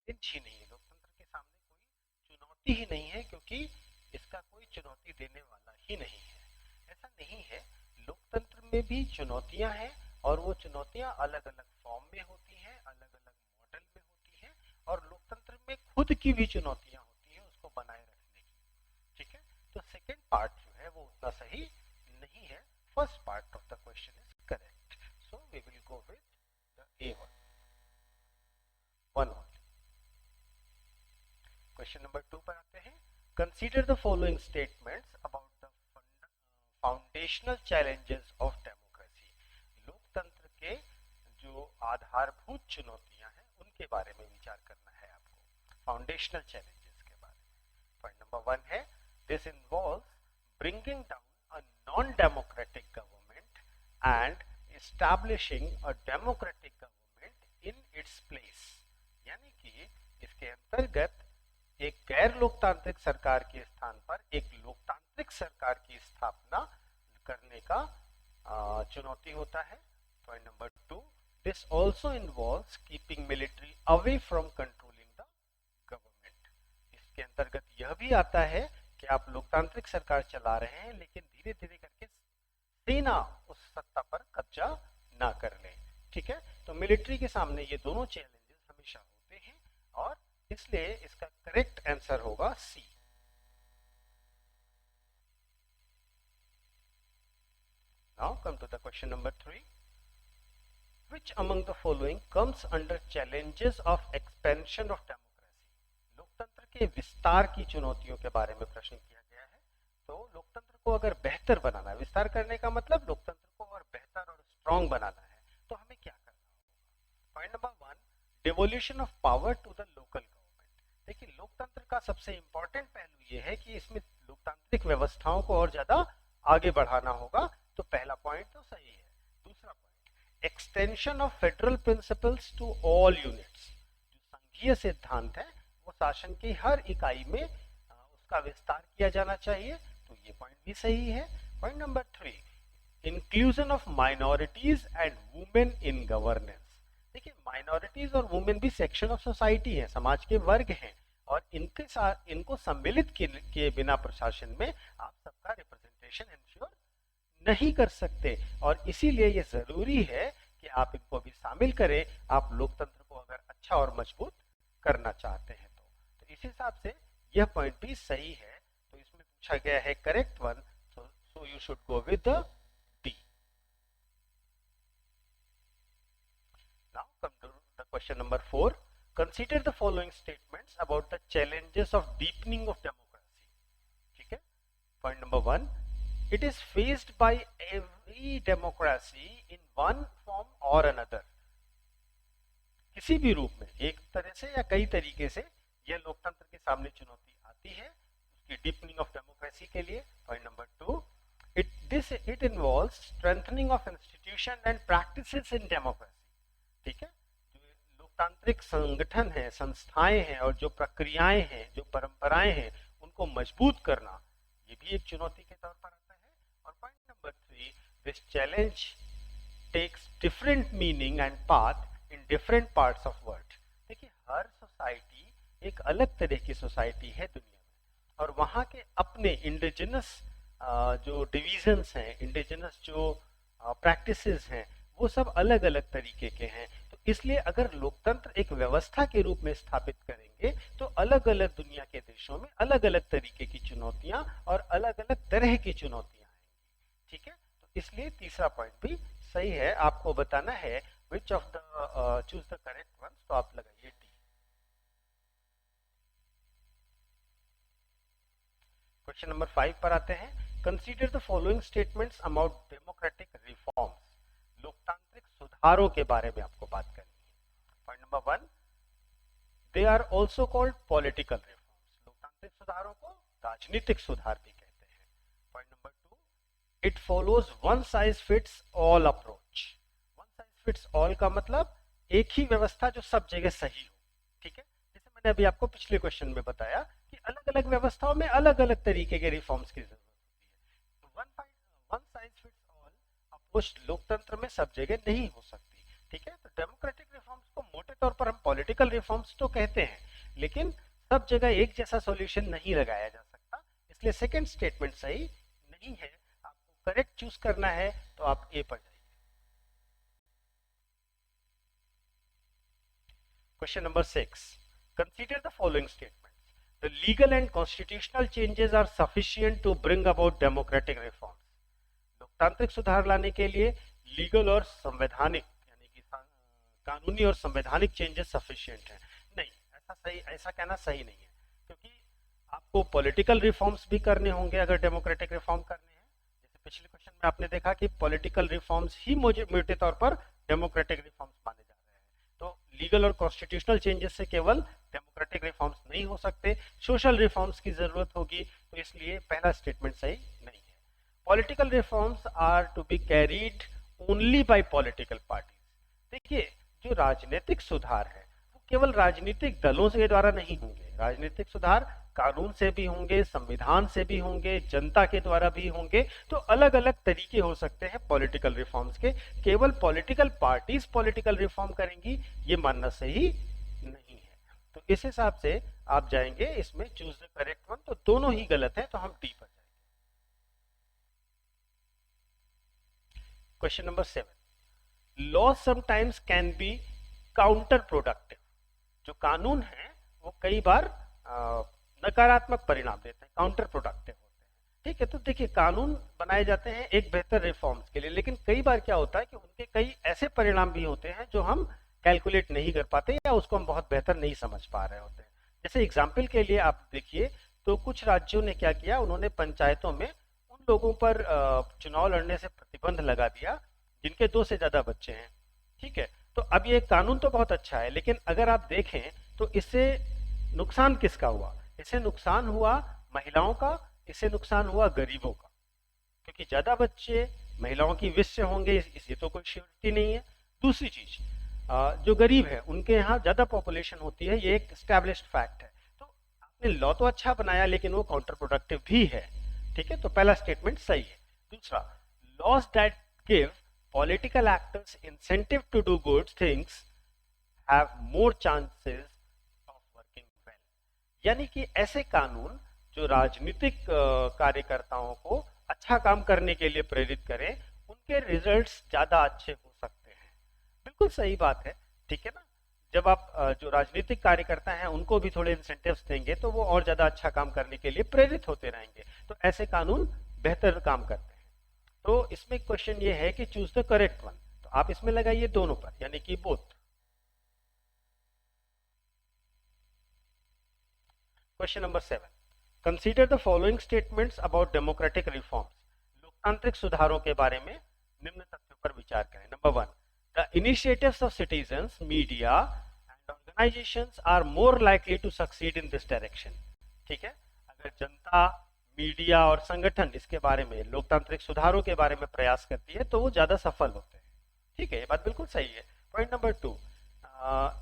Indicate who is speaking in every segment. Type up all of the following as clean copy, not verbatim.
Speaker 1: Challenge ही नहीं है, लोकतंत्र के सामने कोई चुनौती ही नहीं है, क्योंकि इसका कोई चुनौती देने वाला ही नहीं है। ऐसा नहीं है, लोकतंत्र में भी चुनौतियां हैं, और वो चुनौतियां अलग अलग फॉर्म में होती हैं, अलग अलग मॉडल में होती हैं, और लोकतंत्र में खुद की भी चुनौतियां होती हैं उसको बनाए रखने की। ठीक है, तो सेकेंड पार्ट जो है वो उतना सही नहीं है, first part of the question is correct. So we will go with the A1 one only. Question number 2 पर आते हैं। Consider the following statements about the foundational challenges of democracy. लोकतंत्र के जो आधारभूत चुनौतियां हैं उनके बारे में विचार करना है आपको, फाउंडेशनल चैलेंजेस के बारे में। पॉइंट नंबर 1 है, this involves bringing down a non democratic government and establishing a democratic government in its place। यानी कि इसके अंतर्गत एक गैर लोकतांत्रिक सरकार के स्थान पर एक लोकतांत्रिक सरकार की स्थापना करने का चुनौती होता है। Point number 2, this also involves keeping military away from controlling the government. इसके अंतर्गत यह भी आता है कि आप लोकतांत्रिक सरकार चला रहे हैं, लेकिन धीरे धीरे करके सेना उस सत्ता पर कब्जा ना कर ले। ठीक है, तो मिलिट्री के सामने ये दोनों चैलेंजेस हमेशा होते हैं, और इसलिए इसका करेक्ट आंसर होगा C. Now come to the question number 3। Which among the following comes under challenges of expansion of democracy? लोकतंत्र के विस्तार की चुनौतियों के बारे में प्रश्न किया गया है। तो लोकतंत्र को अगर बेहतर बनाना है, विस्तार करने का मतलब लोकतंत्र को और बेहतर और स्ट्रॉन्ग बनाना है, तो हमें क्या करना होगा? Point number 1, devolution of power to the local government. देखिए, लोकतंत्र का सबसे इंपॉर्टेंट पहलू यह है कि इसमें लोकतांत्रिक व्यवस्थाओं को और ज्यादा आगे बढ़ाना होगा। तो पहला पॉइंट तो सही है। दूसरा point, extension of federal principles to all units. जो संघीय सिद्धांत है वो शासन की हर इकाई में उसका विस्तार किया जाना चाहिए। तो ये पॉइंट भी सही है। Point number 3, inclusion of minorities and women in governance. देखिए, माइनॉरिटीज और वुमेन भी सेक्शन ऑफ सोसाइटी है, समाज के वर्ग हैं, और इनके साथ इनको सम्मिलित किए बिना प्रशासन में आप सबका रिप्रेजेंटेशन इंश्योर नहीं कर सकते, और इसीलिए ये जरूरी है कि आप इनको भी शामिल करें, आप लोकतंत्र को अगर अच्छा और मजबूत करना चाहते हैं तो इस हिसाब से यह पॉइंट भी सही है। तो इसमें पूछा गया है correct one, so you should go with the D. Now come to the question number 4। Consider the following statements about the challenges of deepening of democracy. ठीक है, point number 1, it is faced by every democracy in one form or another। किसी भी रूप में, एक तरह से या कई तरीके से, यह लोकतंत्र के सामने चुनौती आती है उसकी डीपनिंग ऑफ डेमोक्रेसी के लिए। Point number 2, it involves strengthening of institution and practices in democracy। ठीक है, जो लोकतांत्रिक संगठन है, संस्थाएं हैं, और जो प्रक्रियाएं हैं, जो परंपराएं हैं, उनको मजबूत करना, ये भी एक चुनौती के तौर पर आता है। और point number 3, this challenge takes different meaning and path in different parts of world. देखिए, हर सोसाइटी एक अलग तरह की सोसाइटी है दुनिया में, और वहाँ के अपने इंडिजिनस जो डिविजन्स हैं, इंडिजिनस जो प्रैक्टिसेस हैं, वो सब अलग अलग तरीके के हैं। तो इसलिए अगर लोकतंत्र एक व्यवस्था के रूप में स्थापित करेंगे तो अलग अलग दुनिया के देशों में अलग अलग तरीके की चुनौतियां और अलग अलग तरह की चुनौतियां आएंगी। ठीक है, तो इसलिए तीसरा पॉइंट भी सही है। आपको बताना है which of the choose the correct one, तो आप लगाइए डी। क्वेश्चन नंबर 5 पर आते हैं। Consider the following statements about democratic reforms. लोकतांत्रिक सुधारों के बारे में आपको बात करनी है। Point number 1, they are also called political reforms. लोकतांत्रिक सुधारों को राजनीतिक सुधार भी कहते हैं। Point number 2, it follows one size fits all approach. One size fits all का मतलब एक ही व्यवस्था जो सब जगह सही हो। ठीक है, जैसे मैंने अभी आपको पिछले क्वेश्चन में बताया कि अलग अलग व्यवस्थाओं में अलग अलग तरीके के रिफॉर्म्स की जरूरत होती है। तो one size fits all approach लोकतंत्र में सब जगह नहीं हो सकती। ठीक है, तो डेमोक्रेटिक रिफॉर्म्स को मोटे तौर पर हम पॉलिटिकल रिफॉर्म्स तो कहते हैं, लेकिन सब जगह एक जैसा सॉल्यूशन नहीं लगाया जा सकता, इसलिए सेकंड स्टेटमेंट सही नहीं है। आपको करेक्ट चूज करना है तो आप ए पर जाइए। Question number 6, consider the following statement, the legal and constitutional changes are sufficient to bring about democratic reforms. लोकतांत्रिक सुधार लाने के लिए लीगल और संवैधानिक यानी कि कानूनी और संवैधानिक चेंजेस सफिशिएंट हैं। नहीं, ऐसा कहना सही नहीं है, क्योंकि आपको पॉलिटिकल रिफॉर्म्स भी करने होंगे अगर डेमोक्रेटिक रिफॉर्म करने हैं। जैसे पिछले क्वेश्चन में आपने देखा कि पॉलिटिकल रिफॉर्म्स ही मोटे तौर पर डेमोक्रेटिक रिफॉर्म्स माने जा रहे हैं। तो लीगल और कॉन्स्टिट्यूशनल चेंजेस से केवल डेमोक्रेटिक रिफॉर्म्स नहीं हो सकते, सोशल रिफॉर्म्स की जरूरत होगी, तो इसलिए पहला स्टेटमेंट सही नहीं है। Political reforms are to be carried only by political parties. देखिए, जो राजनीतिक सुधार है वो केवल राजनीतिक दलों के द्वारा नहीं होंगे, राजनीतिक सुधार कानून से भी होंगे, संविधान से भी होंगे, जनता के द्वारा भी होंगे। तो अलग अलग तरीके हो सकते हैं पॉलिटिकल रिफॉर्म्स के, केवल पॉलिटिकल पार्टीज पॉलिटिकल रिफॉर्म करेंगी ये मानना सही नहीं है। तो इस हिसाब से आप जाएंगे इसमें चूज द करेक्ट वन, तो दोनों ही गलत है, तो हम डी पर जाएंगे। Question number 7, law sometimes can be counter productive. जो कानून है वो कई बार नकारात्मक परिणाम देते हैं, काउंटर प्रोडक्टिव होते हैं। ठीक है, तो देखिए कानून बनाए जाते हैं एक बेहतर रिफॉर्म्स के लिए, लेकिन कई बार क्या होता है कि उनके कई ऐसे परिणाम भी होते हैं जो हम कैलकुलेट नहीं कर पाते या उसको हम बहुत बेहतर नहीं समझ पा रहे होते हैं। जैसे एग्जाम्पल के लिए आप देखिए तो कुछ राज्यों ने क्या किया, उन्होंने पंचायतों में उन लोगों पर चुनाव लड़ने से प्रतिबंध लगा दिया जिनके 2 से ज्यादा बच्चे हैं। ठीक है, तो अब ये कानून तो बहुत अच्छा है, लेकिन अगर आप देखें तो इससे नुकसान किसका हुआ? इससे नुकसान हुआ महिलाओं का, इससे नुकसान हुआ गरीबों का, क्योंकि ज्यादा बच्चे महिलाओं की विश से होंगे इसलिए तो कोई श्योरिटी नहीं है। दूसरी चीज, जो गरीब है उनके यहाँ ज्यादा पॉपुलेशन होती है, ये एक एस्टैब्लिश्ड फैक्ट है। तो आपने लॉ तो अच्छा बनाया लेकिन वो काउंटर प्रोडक्टिव भी है। ठीक है, तो पहला स्टेटमेंट सही है। दूसरा, laws that give political actors incentive to do good things have more chances of working well. यानी कि ऐसे कानून जो राजनीतिक कार्यकर्ताओं को अच्छा काम करने के लिए प्रेरित करें, उनके रिजल्ट्स ज्यादा अच्छे हो सकते हैं। बिल्कुल सही बात है। ठीक है ना, जब आप जो राजनीतिक कार्यकर्ता हैं उनको भी थोड़े इंसेंटिव्स देंगे तो वो और ज्यादा अच्छा काम करने के लिए प्रेरित होते रहेंगे, तो ऐसे कानून बेहतर काम करते हैं। तो इसमें क्वेश्चन ये है कि चूज द करेक्ट वन, तो आप इसमें लगाइए दोनों पर, यानी कि both. Question number 7, consider the following statements about democratic reforms. लोकतांत्रिक सुधारों के बारे में निम्न तथ्यों पर विचार करें। Number 1, the initiatives of citizens, media and organizations are more likely to succeed in this direction। ठीक है, अगर जनता, मीडिया और संगठन इसके बारे में, लोकतांत्रिक सुधारों के बारे में प्रयास करती है तो वो ज्यादा सफल होते हैं। ठीक है, ये बात बिल्कुल सही है। Point number 2,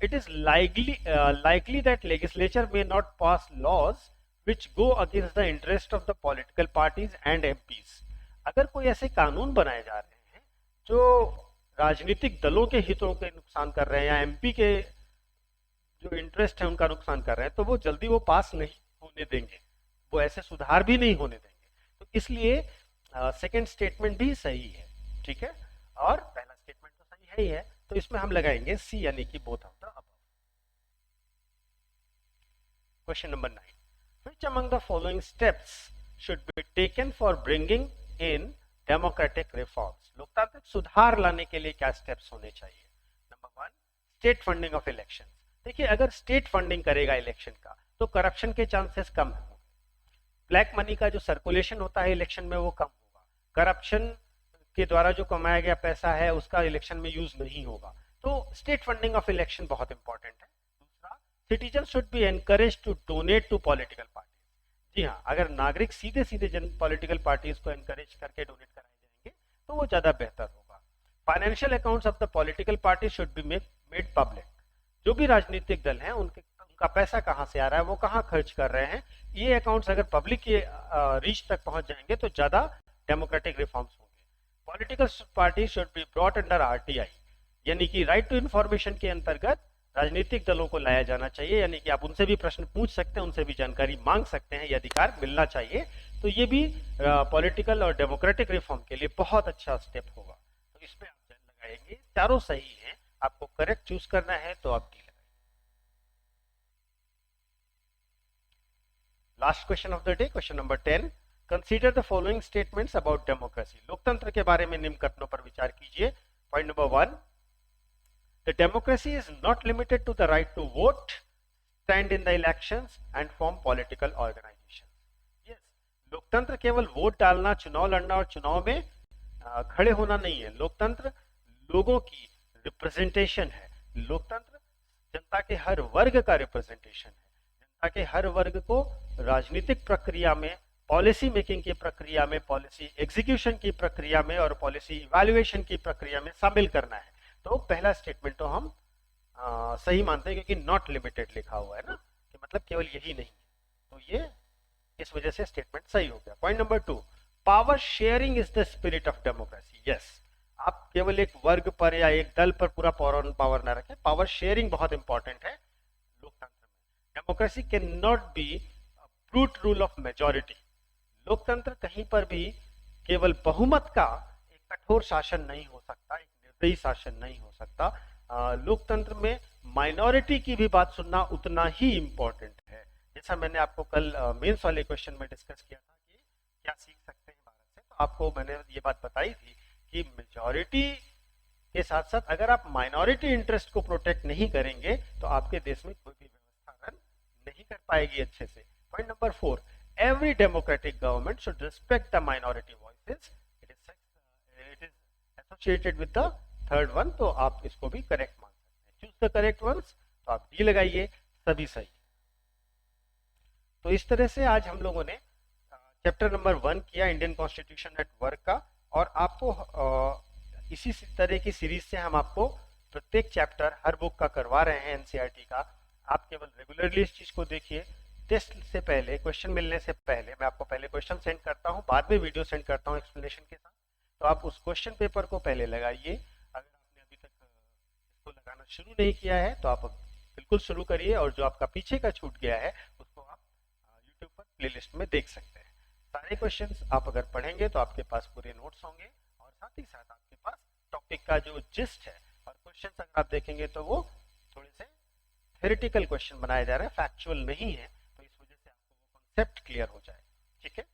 Speaker 1: it is likely that legislature may not pass laws which go against the interest of the political parties and MPs। अगर कोई ऐसे कानून बनाए जा रहे हैं जो राजनीतिक दलों के हितों के नुकसान कर रहे हैं या एमपी के जो इंटरेस्ट है उनका नुकसान कर रहे हैं, तो वो जल्दी वो पास नहीं होने देंगे, वो ऐसे सुधार भी नहीं होने देंगे। तो इसलिए सेकंड स्टेटमेंट भी सही है। ठीक है, और पहला स्टेटमेंट तो सही है ही है, तो इसमें हम लगाएंगे सी, यानी कि both of the above. Question number 9, which among the following steps should be taken for bringing in democratic reforms. लोकतांत्रिक सुधार लाने के लिए क्या स्टेप्स होने चाहिए? Number 1, state funding of election. देखिए, अगर स्टेट फंडिंग करेगा इलेक्शन का तो करप्शन के चांसेस कम होंगे, ब्लैक मनी का जो सर्कुलेशन होता है इलेक्शन में वो कम होगा, करप्शन के द्वारा जो कमाया गया पैसा है उसका इलेक्शन में यूज नहीं होगा। तो स्टेट फंडिंग ऑफ इलेक्शन बहुत इंपॉर्टेंट है। दूसरा, citizen should be encourage to donate to political party. जी हाँ, अगर नागरिक सीधे सीधे जन पॉलिटिकल पार्टीज को एनकरेज करके डोनेट कराए जाएंगे तो वो ज्यादा बेहतर होगा। Financial accounts of the political party should be made public. जो भी राजनीतिक दल हैं उनका पैसा कहाँ से आ रहा है, वो कहाँ खर्च कर रहे हैं, ये अकाउंट्स अगर पब्लिक के रीच तक पहुंच जाएंगे तो ज्यादा डेमोक्रेटिक रिफॉर्म्स होंगे। Political party should be brought under RTI, यानी कि राइट टू इंफॉर्मेशन के अंतर्गत राजनीतिक दलों को लाया जाना चाहिए, यानी कि आप उनसे भी प्रश्न पूछ सकते हैं, उनसे भी जानकारी मांग सकते हैं, ये अधिकार मिलना चाहिए। तो ये भी पॉलिटिकल और डेमोक्रेटिक रिफॉर्म के लिए बहुत अच्छा स्टेप होगा। तो इस पे आप चेक लगाएंगे, चारों सही है, आपको करेक्ट चूज करना है तो आप डी लगाइए। Last question of the day, question number 10, consider the following statements about democracy. लोकतंत्र के बारे में निम्न कथनों पर विचार कीजिए। Point number 1, the democracy is not limited to the right to vote, stand in the elections and form political organizations. Yes, लोकतंत्र केवल वोट डालना, चुनाव लड़ना और चुनाव में खड़े होना नहीं है। लोकतंत्र लोगों की रिप्रेजेंटेशन है। लोकतंत्र जनता के हर वर्ग का रिप्रेजेंटेशन है। जनता के हर वर्ग को राजनीतिक प्रक्रिया में, पॉलिसी मेकिंग की प्रक्रिया में, पॉलिसी एग्जीक्यूशन की प्रक्रिया में और पॉलिसी इवैल्यूएशन की प्रक्रिया में शामिल करना है। तो पहला स्टेटमेंट तो हम सही मानते हैं, क्योंकि नॉट लिमिटेड लिखा हुआ है ना, कि मतलब केवल यही नहीं है। तो ये इस वजह से स्टेटमेंट सही हो गया। Point number 2, power sharing is the spirit of democracy. Yes, आप केवल एक वर्ग पर या एक दल पर पूरा पावर ना रखें, पावर शेयरिंग बहुत इंपॉर्टेंट है लोकतंत्र में। Democracy can not be brute rule of majority. लोकतंत्र कहीं पर भी केवल बहुमत का एक कठोर शासन नहीं हो सकता, एक निर्दयी शासन नहीं हो सकता। लोकतंत्र में माइनॉरिटी की भी बात सुनना उतना ही इंपॉर्टेंट है। जैसा मैंने आपको कल मेंस वाले क्वेश्चन में डिस्कस किया था कि क्या सीख सकते हैं भारत से, तो आपको मैंने ये बात बताई थी कि मेजॉरिटी के साथ साथ अगर आप माइनॉरिटी इंटरेस्ट को प्रोटेक्ट नहीं करेंगे तो आपके देश में कोई भी व्यवस्था रन नहीं कर पाएगी अच्छे से। Point number 4, every democratic government should respect the minority voices. It is associated with the third one, तो आप इसको भी करेक्ट मान सकते हैं। चूज द करेक्ट वंस, तो आप डी लगाइए, सभी सही। तो इस तरह से आज हम लोगों ने चैप्टर नंबर 1 किया, इंडियन कॉन्स्टिट्यूशन एट वर्क का, और आपको इसी तरह की सीरीज से हम आपको प्रत्येक चैप्टर हर बुक का करवा रहे हैं एनसीईआरटी का। आप केवल रेगुलरली इस चीज को देखिए। टेस्ट से पहले, क्वेश्चन मिलने से पहले मैं आपको पहले क्वेश्चन सेंड करता हूं, बाद में वीडियो सेंड करता हूं एक्सप्लेनेशन के साथ। तो आप उस क्वेश्चन पेपर को पहले लगाइए। अगर आपने अभी तक इसको लगाना शुरू नहीं किया है तो आप बिल्कुल शुरू करिए, और जो आपका पीछे का छूट गया है उसको आप यूट्यूब पर प्लेलिस्ट में देख सकते हैं। सारे क्वेश्चंस आप अगर पढ़ेंगे तो आपके पास पूरे नोट्स होंगे, और साथ ही साथ आपके पास टॉपिक का जो जिस्ट है, और क्वेश्चंस अगर आप देखेंगे तो वो थोड़े से थ्योरेटिकल क्वेश्चन बनाए जा रहे हैं, फैक्चुअल नहीं है, तो इस वजह से आपको वो कॉन्सेप्ट क्लियर हो जाए। ठीक है।